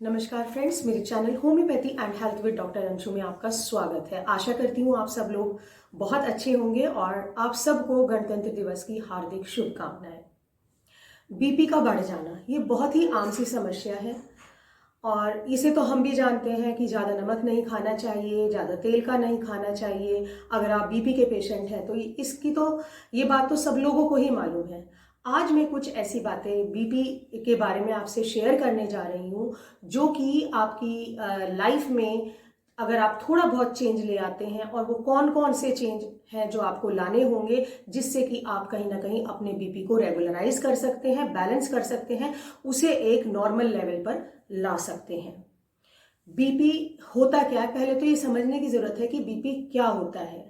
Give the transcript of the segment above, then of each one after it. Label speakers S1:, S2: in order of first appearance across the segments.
S1: नमस्कार फ्रेंड्स, मेरे channel homeopathy and health with doctor Anshu में आपका स्वागत है। आशा करती हूँ आप सब लोग बहुत अच्छे होंगे और आप सबको गणतंत्र दिवस की हार्दिक शुभकामनाएं। बीपी का बढ़ जाना ये बहुत ही आम सी समस्या है और इसे तो हम भी जानते हैं कि ज़्यादा नमक नहीं खाना चाहिए, ज़्यादा तेल का नहीं खाना चाहिए। अगर आप बीपी के पेशेंट हैं तो ये बात तो सब लोगों को ही मालूम है। आज मैं कुछ ऐसी बातें बीपी के बारे में आपसे शेयर करने जा रही हूँ जो कि आपकी लाइफ में अगर आप थोड़ा बहुत चेंज ले आते हैं, और वो कौन कौन से चेंज हैं जो आपको लाने होंगे जिससे कि आप कहीं ना कहीं अपने बीपी को रेगुलराइज कर सकते हैं, बैलेंस कर सकते हैं, उसे एक नॉर्मल लेवल पर ला सकते हैं। बीपी होता क्या है, पहले तो ये समझने की जरूरत है कि बीपी क्या होता है।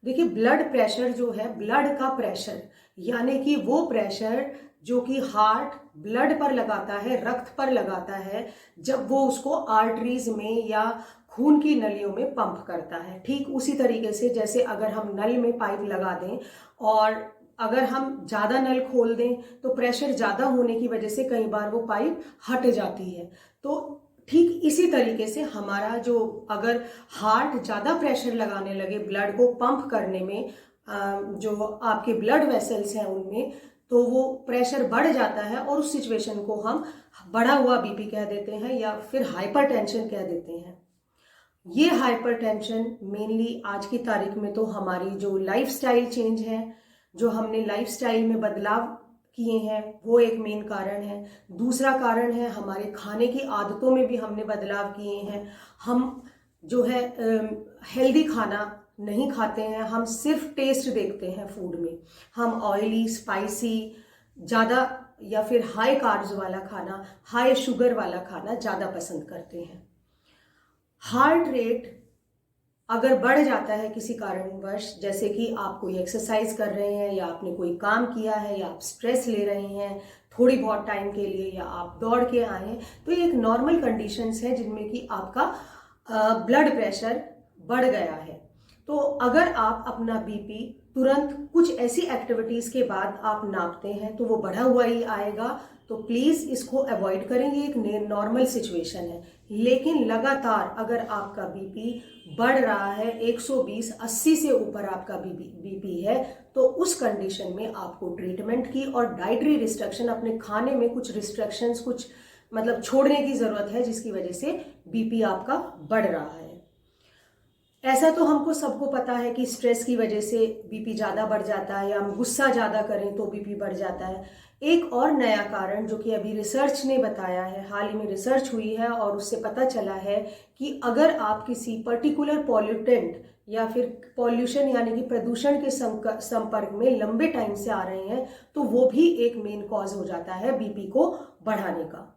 S1: देखिए, ब्लड प्रेशर जो है, ब्लड का प्रेशर यानी कि वो प्रेशर जो कि हार्ट ब्लड पर लगाता है, रक्त पर लगाता है, जब वो उसको आर्टरीज में या खून की नलियों में पंप करता है। ठीक उसी तरीके से जैसे अगर हम नल में पाइप लगा दें और अगर हम ज़्यादा नल खोल दें तो प्रेशर ज़्यादा होने की वजह से कई बार वो पाइप हट जाती है। तो ठीक इसी तरीके से हमारा जो अगर हार्ट ज़्यादा प्रेशर लगाने लगे ब्लड को पंप करने में, जो आपके ब्लड वेसल्स हैं उनमें, तो वो प्रेशर बढ़ जाता है और उस सिचुएशन को हम बढ़ा हुआ बीपी कह देते हैं या फिर हाइपरटेंशन कह देते हैं। ये हाइपरटेंशन मेनली आज की तारीख में तो हमारी जो लाइफस्टाइल चेंज है, जो हमने लाइफस्टाइल में बदलाव किए हैं, वो एक मेन कारण है। दूसरा कारण है हमारे खाने की आदतों में भी हमने बदलाव किए हैं। हम जो है हेल्दी खाना नहीं खाते हैं, हम सिर्फ टेस्ट देखते हैं फूड में। हम ऑयली, स्पाइसी, ज़्यादा या फिर हाई कार्ब्स वाला खाना, हाई शुगर वाला खाना ज़्यादा पसंद करते हैं। हार्ट रेट अगर बढ़ जाता है किसी कारणवश, जैसे कि आप कोई एक्सरसाइज कर रहे हैं या आपने कोई काम किया है या आप स्ट्रेस ले रहे हैं थोड़ी बहुत टाइम के लिए, या आप दौड़ के आए हैं, तो ये एक नॉर्मल कंडीशंस है जिनमें कि आपका ब्लड प्रेशर बढ़ गया है। तो अगर आप अपना बीपी तुरंत कुछ ऐसी एक्टिविटीज के बाद आप नापते हैं तो वो बढ़ा हुआ ही आएगा। तो प्लीज इसको अवॉइड करें, ये एक नॉर्मल सिचुएशन है। लेकिन लगातार अगर आपका बीपी बढ़ रहा है, 120 80 से ऊपर आपका बीपी है, तो उस कंडीशन में आपको ट्रीटमेंट की और डाइटरी रिस्ट्रिक्शन, अपने खाने में कुछ रिस्ट्रिक्शंस, कुछ मतलब छोड़ने की जरूरत है जिसकी वजह से बीपी आपका बढ़ रहा है। ऐसा तो हमको सबको पता है कि स्ट्रेस की वजह से बीपी ज़्यादा बढ़ जाता है, या हम गुस्सा ज़्यादा करें तो बीपी बढ़ जाता है। एक और नया कारण जो कि अभी रिसर्च ने बताया है, हाल ही में रिसर्च हुई है और उससे पता चला है कि अगर आप किसी पर्टिकुलर पॉल्यूटेंट या फिर पॉल्यूशन यानी कि प्रदूषण के संपर्क में लंबे टाइम से आ रहे हैं, तो वो भी एक मेन कॉज हो जाता है बीपी को बढ़ाने का।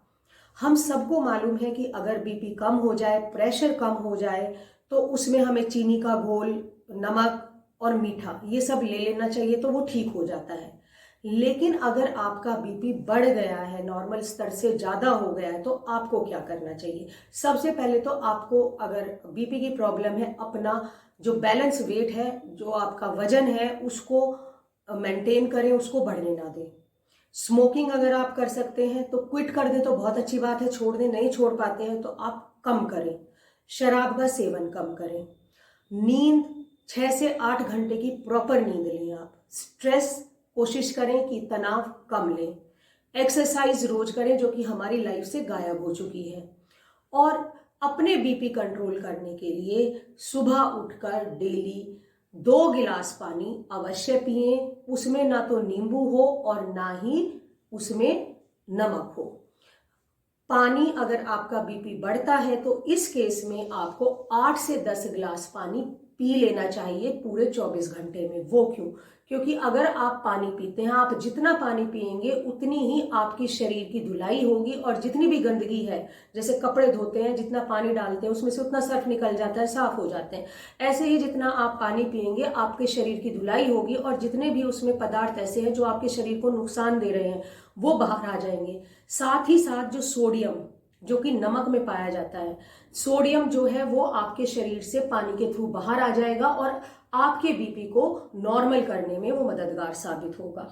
S1: हम सबको मालूम है कि अगर बीपी कम हो जाए, प्रेशर कम हो जाए, तो उसमें हमें चीनी का घोल, नमक और मीठा ये सब ले लेना चाहिए, तो वो ठीक हो जाता है। लेकिन अगर आपका बीपी बढ़ गया है, नॉर्मल स्तर से ज़्यादा हो गया है, तो आपको क्या करना चाहिए? सबसे पहले तो आपको, अगर बीपी की प्रॉब्लम है, अपना जो बैलेंस वेट है, जो आपका वजन है, उसको मेंटेन करें, उसको बढ़ने ना दें। स्मोकिंग अगर आप कर सकते हैं तो क्विट कर दें तो बहुत अच्छी बात है, छोड़ दें। नहीं छोड़ पाते हैं तो आप कम करें। शराब का सेवन कम करें। नींद 6 से 8 घंटे की प्रॉपर नींद लें आप। स्ट्रेस कोशिश करें कि तनाव कम लें। एक्सरसाइज रोज करें जो कि हमारी लाइफ से गायब हो चुकी है। और अपने बीपी कंट्रोल करने के लिए सुबह उठकर डेली 2 गिलास पानी अवश्य पिए। उसमें ना तो नींबू हो और ना ही उसमें नमक हो। पानी, अगर आपका बीपी बढ़ता है तो इस केस में आपको 8 से 10 गिलास पानी पी लेना चाहिए पूरे 24 घंटे में। वो क्यों? क्योंकि अगर आप पानी पीते हैं, आप जितना पानी पिएंगे उतनी ही आपकी शरीर की धुलाई होगी, और जितनी भी गंदगी है, जैसे कपड़े धोते हैं, जितना पानी डालते हैं उसमें से उतना सर्फ निकल जाता है, साफ हो जाते हैं। ऐसे ही जितना आप पानी पिएंगे आपके शरीर की धुलाई होगी, और जितने भी उसमें पदार्थ ऐसे हैं जो आपके शरीर को नुकसान दे रहे हैं वो बाहर आ जाएंगे। साथ ही साथ जो सोडियम, जो कि नमक में पाया जाता है, सोडियम जो है वो आपके शरीर से पानी के थ्रू बाहर आ जाएगा और आपके बीपी को नॉर्मल करने में वो मददगार साबित होगा।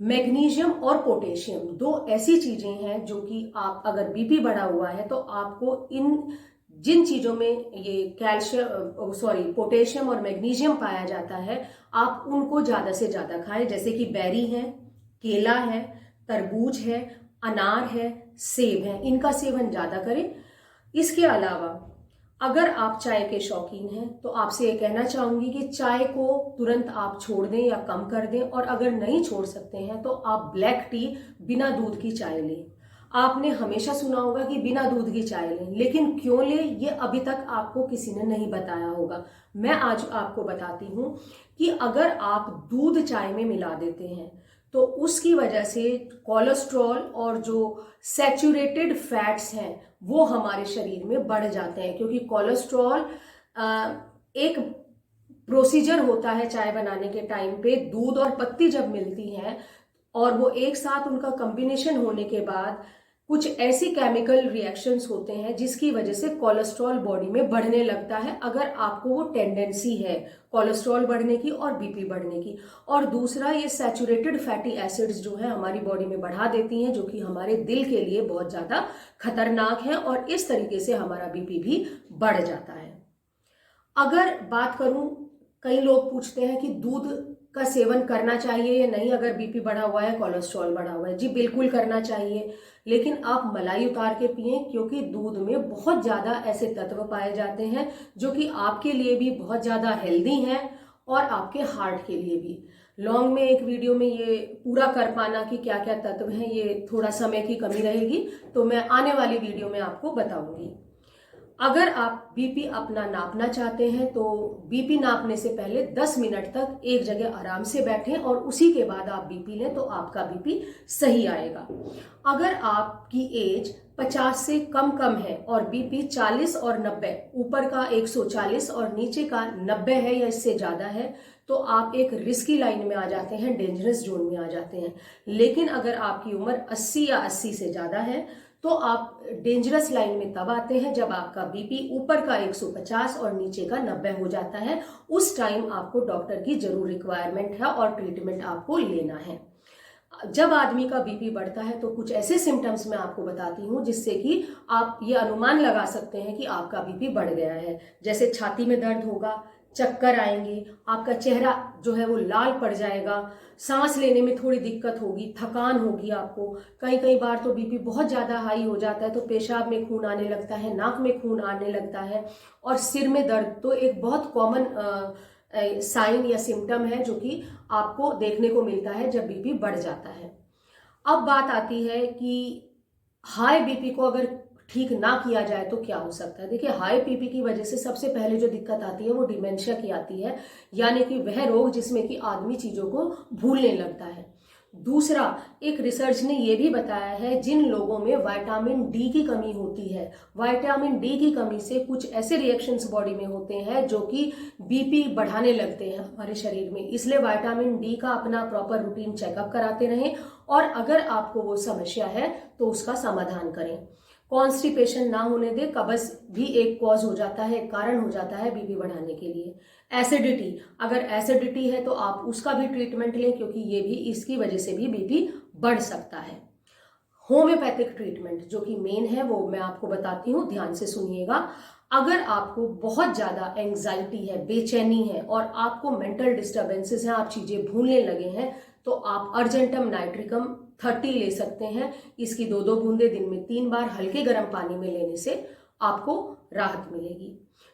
S1: मैग्नीशियम और पोटेशियम दो ऐसी चीजें हैं जो कि आप अगर बीपी बढ़ा हुआ है तो आपको इन जिन चीजों में ये पोटेशियम और मैग्नीशियम पाया जाता है, आप उनको ज्यादा से ज्यादा खाएं। जैसे कि बेरी है, केला है, तरबूज है, अनार है, सेब है, इनका सेवन ज्यादा करें। इसके अलावा अगर आप चाय के शौकीन हैं तो आपसे ये कहना चाहूंगी कि चाय को तुरंत आप छोड़ दें या कम कर दें, और अगर नहीं छोड़ सकते हैं तो आप ब्लैक टी बिना दूध की चाय लें। आपने हमेशा सुना होगा कि बिना दूध की चाय लें, लेकिन क्यों लें ये अभी तक आपको किसी ने नहीं बताया होगा। मैं आज आपको बताती हूं कि अगर आप दूध चाय में मिला देते हैं तो उसकी वजह से कोलेस्ट्रॉल और जो सैचुरेटेड फैट्स हैं वो हमारे शरीर में बढ़ जाते हैं, क्योंकि कोलेस्ट्रॉल एक प्रोसीजर होता है चाय बनाने के टाइम पे। दूध और पत्ती जब मिलती हैं और वो एक साथ उनका कॉम्बिनेशन होने के बाद कुछ ऐसी केमिकल रिएक्शंस होते हैं जिसकी वजह से कोलेस्ट्रॉल बॉडी में बढ़ने लगता है, अगर आपको वो टेंडेंसी है कोलेस्ट्रॉल बढ़ने की और बीपी बढ़ने की। और दूसरा, ये सैचुरेटेड फैटी एसिड्स जो है हमारी बॉडी में बढ़ा देती हैं, जो कि हमारे दिल के लिए बहुत ज्यादा खतरनाक है, और इस तरीके से हमारा बीपी भी बढ़ जाता है। अगर बात करूं, कई लोग पूछते हैं कि दूध का सेवन करना चाहिए या नहीं अगर बीपी बढ़ा हुआ है, कोलेस्ट्रॉल बढ़ा हुआ है। जी बिल्कुल करना चाहिए, लेकिन आप मलाई उतार के पिएं, क्योंकि दूध में बहुत ज्यादा ऐसे तत्व पाए जाते हैं जो कि आपके लिए भी बहुत ज्यादा हेल्दी हैं और आपके हार्ट के लिए भी। लॉन्ग में एक वीडियो में ये पूरा कर पाना कि क्या क्या तत्व हैं, ये थोड़ा समय की कमी रहेगी, तो मैं आने वाली वीडियो में आपको बताऊंगी। अगर आप बीपी अपना नापना चाहते हैं तो बीपी नापने से पहले 10 मिनट तक एक जगह आराम से बैठें और उसी के बाद आप बीपी लें तो आपका बीपी सही आएगा। अगर आपकी एज 50 से कम है और बीपी 40 और 90, ऊपर का 140 और नीचे का 90 है या इससे ज्यादा है, तो आप एक रिस्की लाइन में आ जाते हैं, डेंजरस जोन में आ जाते हैं। लेकिन अगर आपकी उम्र 80 या 80 से ज्यादा है तो आप डेंजरस लाइन में तब आते हैं जब आपका बीपी ऊपर का 150 और नीचे का 90 हो जाता है। उस टाइम आपको डॉक्टर की जरूर रिक्वायरमेंट है और ट्रीटमेंट आपको लेना है। जब आदमी का बीपी बढ़ता है तो कुछ ऐसे सिम्टम्स मैं आपको बताती हूँ जिससे कि आप ये अनुमान लगा सकते हैं कि आपका बीपी बढ़ गया है। जैसे छाती में दर्द होगा, चक्कर आएंगे, आपका चेहरा जो है वो लाल पड़ जाएगा, सांस लेने में थोड़ी दिक्कत होगी, थकान होगी आपको। कई बार तो बीपी बहुत ज्यादा हाई हो जाता है तो पेशाब में खून आने लगता है, नाक में खून आने लगता है, और सिर में दर्द तो एक बहुत कॉमन साइन या सिम्टम है जो कि आपको देखने को मिलता है जब बीपी बढ़ जाता है। अब बात आती है कि हाई बीपी को अगर ठीक ना किया जाए तो क्या हो सकता है। देखिए, हाई बीपी की वजह से सबसे पहले जो दिक्कत आती है वो डिमेंशिया की आती है, यानी कि वह रोग जिसमें कि आदमी चीजों को भूलने लगता है। दूसरा, एक रिसर्च ने यह भी बताया है जिन लोगों में विटामिन डी की कमी होती है, विटामिन डी की कमी से कुछ ऐसे रिएक्शंस बॉडी में होते हैं जो कि बीपी बढ़ाने लगते हैं हमारे शरीर में। इसलिए विटामिन डी का अपना प्रॉपर रूटीन चेकअप कराते रहें, और अगर आपको वो समस्या है तो उसका समाधान करें। कॉन्स्टिपेशन ना होने दे, कब्ज भी एक कॉज हो जाता है, एक कारण हो जाता है बीपी बढ़ाने के लिए। एसिडिटी, अगर एसिडिटी है तो आप उसका भी ट्रीटमेंट लें, क्योंकि ये भी इसकी वजह से भी बीपी बढ़ सकता है। होम्योपैथिक ट्रीटमेंट जो कि मेन है वो मैं आपको बताती हूँ, ध्यान से सुनिएगा। अगर आपको बहुत ज्यादा एंजाइटी है, बेचैनी है और आपको मेंटल डिस्टर्बेंसेस हैं, आप चीजें भूलने लगे हैं, तो आप अर्जेंटम नाइट्रिकम 30 ले सकते हैं। इसकी 2-2 बूंदे दिन में 3 बार हल्के गर्म पानी में लेने से आपको राहत मिलेगी।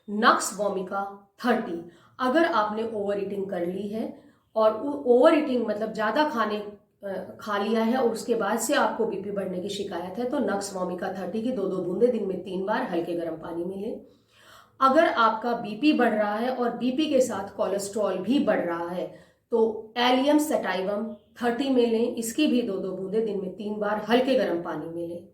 S1: नक्स वोमिका 30, अगर आपने ओवर ईटिंग कर ली है और ओवर ईटिंग मतलब ज्यादा खा लिया है और उसके बाद से आपको बीपी बढ़ने की शिकायत है, तो नक्स वोमिका 30 की 2-2 बूंदे दिन में 3 बार हल्के गर्म पानी में लें। अगर आपका बीपी बढ़ रहा है और बीपी के साथ कोलेस्ट्रॉल भी बढ़ रहा है तो एलियम सटाइवम 30 में लें, इसकी भी 2-2 बूंदे दिन में 3 बार हल्के गर्म पानी में लें।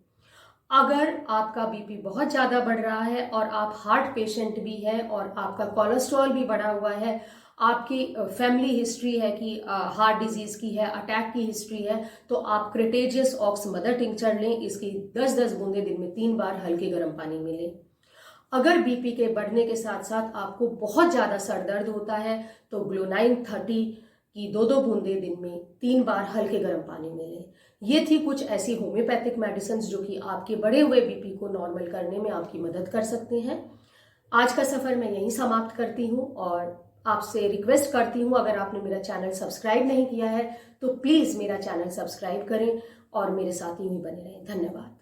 S1: अगर आपका बीपी बहुत ज्यादा बढ़ रहा है और आप हार्ट पेशेंट भी हैं और आपका कोलेस्ट्रॉल भी बढ़ा हुआ है, आपकी फैमिली हिस्ट्री है कि हार्ट डिजीज की है, अटैक की हिस्ट्री है, तो आप क्रेटेजियस ऑक्स मदर टिंचर लें, इसकी 10-10 बूंदे दिन में 3 बार हल्के गर्म पानी में लें। अगर बीपी के बढ़ने के साथ साथ आपको बहुत ज्यादा सर दर्द होता है तो ग्लोनाइन 30 कि 2-2 बूंदे दिन में 3 बार हल्के गर्म पानी में लें। ये थी कुछ ऐसी होम्योपैथिक मेडिसिन जो कि आपके बढ़े हुए बीपी को नॉर्मल करने में आपकी मदद कर सकते हैं। आज का सफ़र मैं यहीं समाप्त करती हूँ और आपसे रिक्वेस्ट करती हूँ, अगर आपने मेरा चैनल सब्सक्राइब नहीं किया है तो प्लीज़ मेरा चैनल सब्सक्राइब करें और मेरे साथ यूं ही बने रहें। धन्यवाद।